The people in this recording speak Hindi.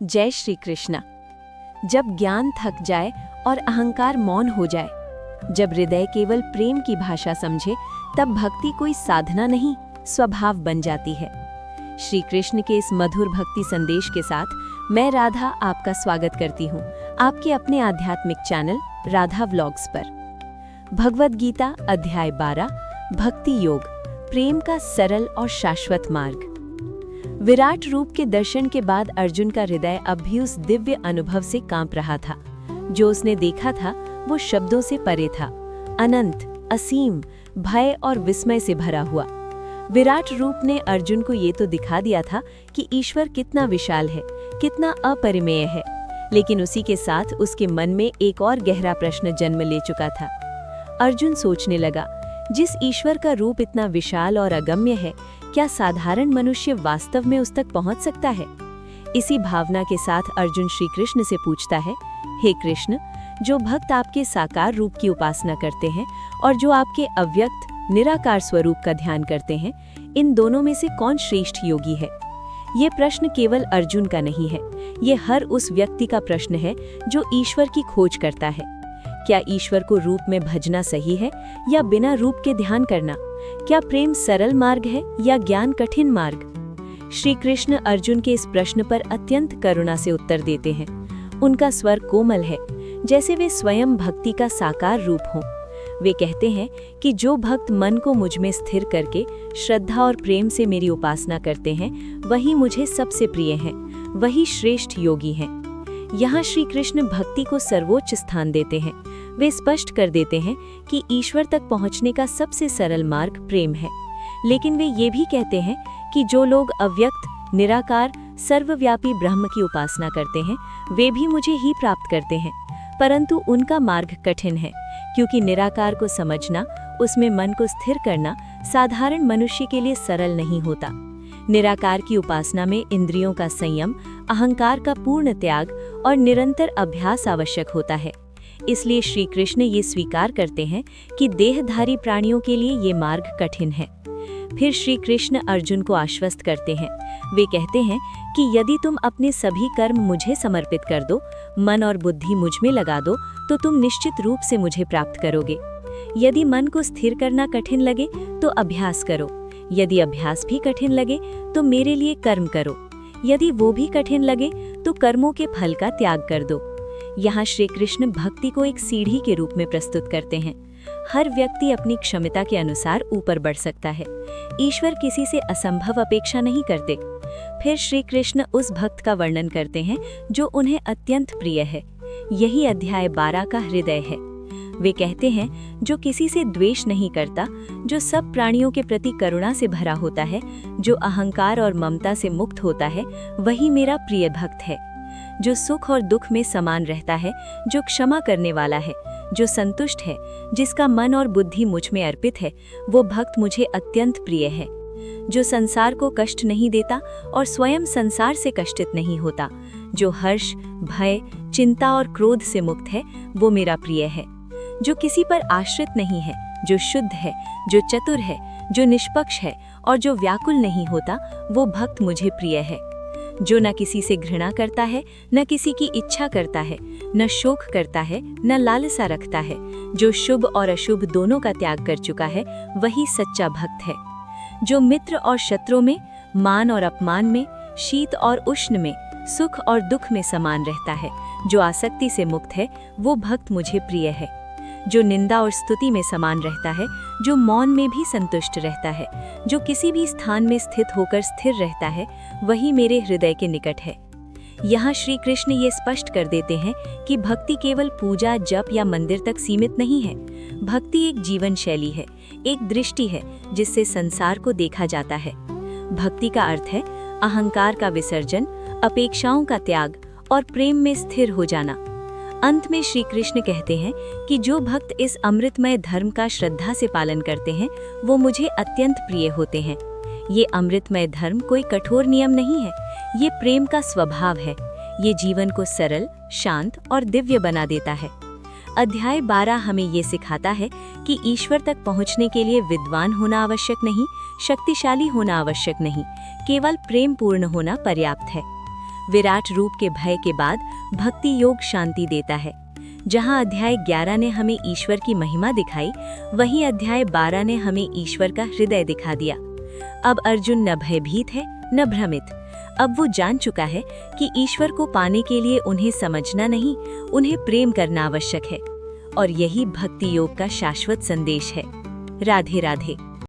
जय श्री कृष्णा। जब ज्ञान थक जाए और अहंकार मौन हो जाए, जब हृदय केवल प्रेम की भाषा समझे, तब भक्ति कोई साधना नहीं, स्वभाव बन जाती है। श्री कृष्ण के इस मधुर भक्ति संदेश के साथ मैं राधा आपका स्वागत करती हूँ आपके अपने आध्यात्मिक चैनल राधा व्लॉग्स पर। भगवद गीता अध्याय 12 भक्ति योग, प्रेम का सरल और शाश्वत मार्ग। विराट रूप के दर्शन के बाद अर्जुन का हृदय अब भी उस दिव्य अनुभव से कांप रहा था। जो उसने देखा था वो शब्दों से परे था, अनंत, असीम, भय और विस्मय से भरा हुआ। विराट रूप ने अर्जुन को ये तो दिखा दिया था कि ईश्वर कितना विशाल है, कितना अपरिमेय है, लेकिन उसी के साथ उसके मन में एक और गहरा प्रश्न जन्म ले चुका था। अर्जुन सोचने लगा, जिस ईश्वर का रूप इतना विशाल और अगम्य है, क्या साधारण मनुष्य वास्तव में उस तक पहुंच सकता है? इसी भावना के साथ अर्जुन श्री कृष्ण से पूछता है, हे कृष्ण, जो भक्त आपके साकार रूप की उपासना करते हैं और जो आपके अव्यक्त निराकार स्वरूप का ध्यान करते हैं, इन दोनों में से कौन श्रेष्ठ योगी है? ये प्रश्न केवल अर्जुन का नहीं है, ये हर उस व्यक्ति का प्रश्न है जो ईश्वर की खोज करता है। क्या ईश्वर को रूप में भजना सही है या बिना रूप के ध्यान करना? क्या प्रेम सरल मार्ग है या ज्ञान कठिन मार्ग? श्री कृष्ण अर्जुन के इस प्रश्न पर अत्यंत करुणा से उत्तर देते हैं। उनका स्वर कोमल है, जैसे वे स्वयं भक्ति का साकार रूप हों। वे कहते हैं कि जो भक्त मन को मुझ में स्थिर करके श्रद्धा और प्रेम से मेरी उपासना करते हैं, वही मुझे सबसे प्रिय हैं, वही श्रेष्ठ योगी हैं। यहाँ श्री कृष्ण भक्ति को सर्वोच्च स्थान देते हैं। वे स्पष्ट कर देते हैं कि ईश्वर तक पहुँचने का सबसे सरल मार्ग प्रेम है। लेकिन वे ये भी कहते हैं कि जो लोग अव्यक्त, निराकार, सर्वव्यापी ब्रह्म की उपासना करते हैं, वे भी मुझे ही प्राप्त करते हैं, परंतु उनका मार्ग कठिन है, क्योंकि निराकार को समझना, उसमें मन को स्थिर करना साधारण मनुष्य के लिए सरल नहीं होता। निराकार की उपासना में इंद्रियों का संयम, अहंकार का पूर्ण त्याग और निरंतर अभ्यास आवश्यक होता है। इसलिए श्री कृष्ण ये स्वीकार करते हैं कि देहधारी प्राणियों के लिए ये मार्ग कठिन है। फिर श्री कृष्ण अर्जुन को आश्वस्त करते हैं। वे कहते हैं कि यदि तुम अपने सभी कर्म मुझे समर्पित कर दो, मन और बुद्धि मुझ में लगा दो, तो तुम निश्चित रूप से मुझे प्राप्त करोगे। यदि मन को स्थिर करना कठिन लगे तो अभ्यास करो, यदि अभ्यास भी कठिन लगे तो मेरे लिए कर्म करो, यदि वो भी कठिन लगे तो कर्मों के फल का त्याग कर दो। यहाँ श्री कृष्ण भक्ति को एक सीढ़ी के रूप में प्रस्तुत करते हैं। हर व्यक्ति अपनी क्षमता के अनुसार ऊपर बढ़ सकता है। ईश्वर किसी से असंभव अपेक्षा नहीं करते। फिर श्री कृष्ण उस भक्त का वर्णन करते हैं जो उन्हें अत्यंत प्रिय है। यही अध्याय 12 का हृदय है। वे कहते हैं, जो किसी से द्वेष नहीं करता, जो सब प्राणियों के प्रति करुणा से भरा होता है, जो अहंकार और ममता से मुक्त होता है, वही मेरा प्रिय भक्त है। जो सुख और दुख में समान रहता है, जो क्षमा करने वाला है, जो संतुष्ट है, जिसका मन और बुद्धि मुझ में अर्पित है, वो भक्त मुझे अत्यंत प्रिय है। जो संसार को कष्ट नहीं देता और स्वयं संसार से कष्टित नहीं होता, जो हर्ष, भय, चिंता और क्रोध से मुक्त है, वो मेरा प्रिय है। जो किसी पर आश्रित नहीं है, जो शुद्ध है, जो चतुर है, जो निष्पक्ष है और जो व्याकुल नहीं होता, वो भक्त मुझे प्रिय है। जो न किसी से घृणा करता है, न किसी की इच्छा करता है, न शोक करता है, न लालसा रखता है, जो शुभ और अशुभ दोनों का त्याग कर चुका है, वही सच्चा भक्त है। जो मित्र और शत्रु में, मान और अपमान में, शीत और उष्ण में, सुख और दुख में समान रहता है, जो आसक्ति से मुक्त है, वो भक्त मुझे प्रिय है। जो निंदा और स्तुति में समान रहता है, जो मौन में भी संतुष्ट रहता है, जो किसी भी स्थान में स्थित होकर स्थिर रहता है, वही मेरे हृदय के निकट है। यहाँ श्री कृष्ण ये स्पष्ट कर देते हैं कि भक्ति केवल पूजा, जप या मंदिर तक सीमित नहीं है। भक्ति एक जीवन शैली है, एक दृष्टि है जिससे संसार को देखा जाता है। भक्ति का अर्थ है अहंकार का विसर्जन, अपेक्षाओं का त्याग और प्रेम में स्थिर हो जाना। अंत में श्री कृष्ण कहते हैं कि जो भक्त इस अमृतमय धर्म का श्रद्धा से पालन करते हैं, वो मुझे अत्यंत प्रिय होते हैं। ये अमृतमय धर्म कोई कठोर नियम नहीं है, ये प्रेम का स्वभाव है। ये जीवन को सरल, शांत और दिव्य बना देता है। अध्याय 12 हमें ये सिखाता है कि ईश्वर तक पहुँचने के लिए विद्वान होना आवश्यक नहीं, शक्तिशाली होना आवश्यक नहीं, केवल प्रेम पूर्ण होना पर्याप्त है। विराट रूप के भय के बाद भक्ति योग शांति देता है। जहाँ अध्याय 11 ने हमें ईश्वर की महिमा दिखाई, वहीं अध्याय 12 ने हमें ईश्वर का हृदय दिखा दिया। अब अर्जुन न भयभीत है न भ्रमित। अब वो जान चुका है कि ईश्वर को पाने के लिए उन्हें समझना नहीं, उन्हें प्रेम करना आवश्यक है। और यही भक्ति योग का शाश्वत संदेश है। राधे राधे।